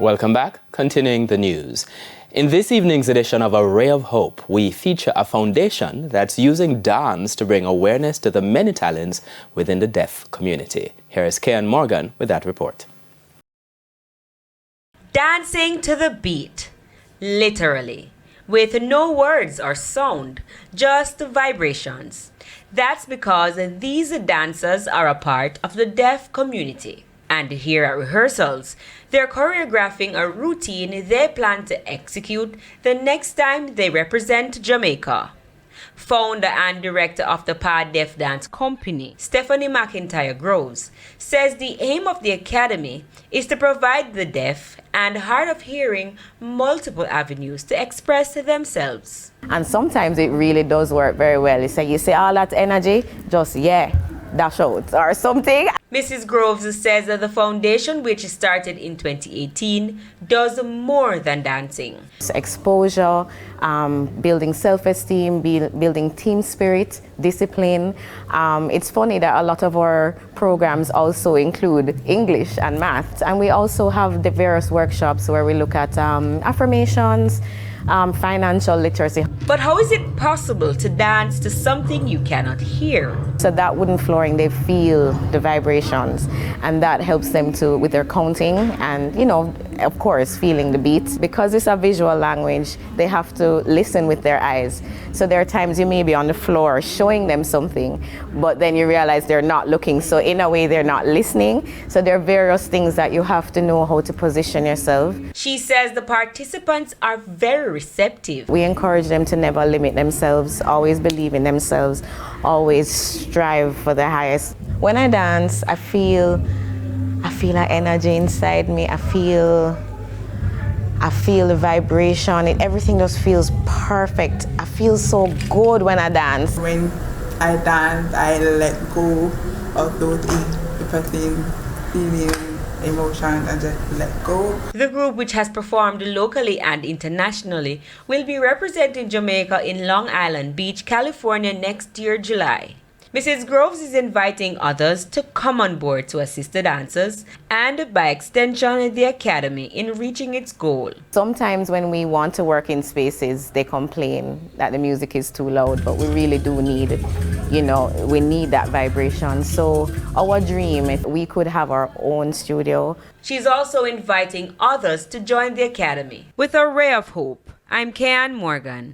Welcome back. Continuing the news. In this evening's edition of A Ray of Hope, we feature a foundation that's using dance to bring awareness to the many talents within the deaf community. Here is Kian Morgan with that report. Dancing to the beat, literally, with no words or sound, just vibrations. That's because these dancers are a part of the deaf community. And here at rehearsals, they're choreographing a routine they plan to execute the next time they represent Jamaica. Founder and director of the Pod Deaf Dance Company, Stephanie McIntyre Groves, says the aim of the academy is to provide the deaf and hard of hearing multiple avenues to express themselves. And sometimes it really does work very well. You say all that energy, just dash out or something. Mrs. Groves says that the foundation, which started in 2018, does more than dancing. It's exposure, building self-esteem, building team spirit, discipline. It's funny that a lot of our programs also include English and math, and we also have the various workshops where we look at affirmations, financial literacy. But how is it possible to dance to something you cannot hear? So that wooden flooring, they feel the vibrations, and that helps them to with their counting and, of course, feeling the beat. Because it's a visual language, they have to listen with their eyes. So there are times you may be on the floor showing them something, but then you realize they're not looking. So in a way, they're not listening. So there are various things that you have to know how to position yourself. She says the participants are very receptive. We encourage them to never limit themselves, always believe in themselves, always strive for the highest. When I dance, I feel an energy inside me. I feel the vibration. Everything just feels perfect. I feel so good when I dance. When I dance, I let go of those depressing feelings, emotions, and just let go. The group, which has performed locally and internationally, will be representing Jamaica in Long Island Beach, California next year, July. Mrs. Groves is inviting others to come on board to assist the dancers and, by extension, the academy in reaching its goal. Sometimes when we want to work in spaces, they complain that the music is too loud, but we really do need, we need that vibration. So our dream, if we could have our own studio. She's also inviting others to join the academy. With A Ray of Hope, I'm Kian Morgan.